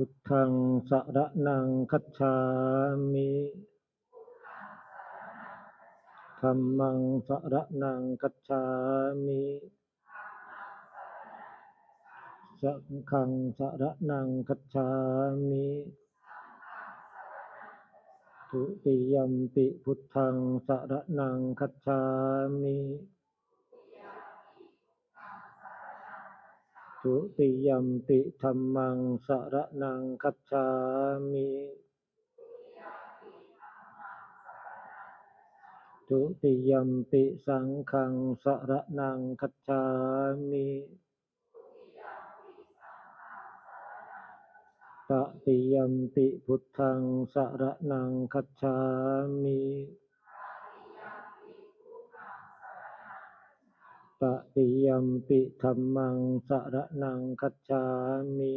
พุทธังสรณังคัจฉามิธัมมังสรณังคัจฉามิสังฆังสรณังคัจฉามิทุติยัมปิพุทธังสรณังคัจฉามิทุติยัมปิธัมมังสรณังคัจฉามิทุติยัมปิสังฆังสรณังคัจฉามิตติยัมปิพุทธังสรณังคัจฉามิตติยัมปิธัมมังสรณังคัจฉามิ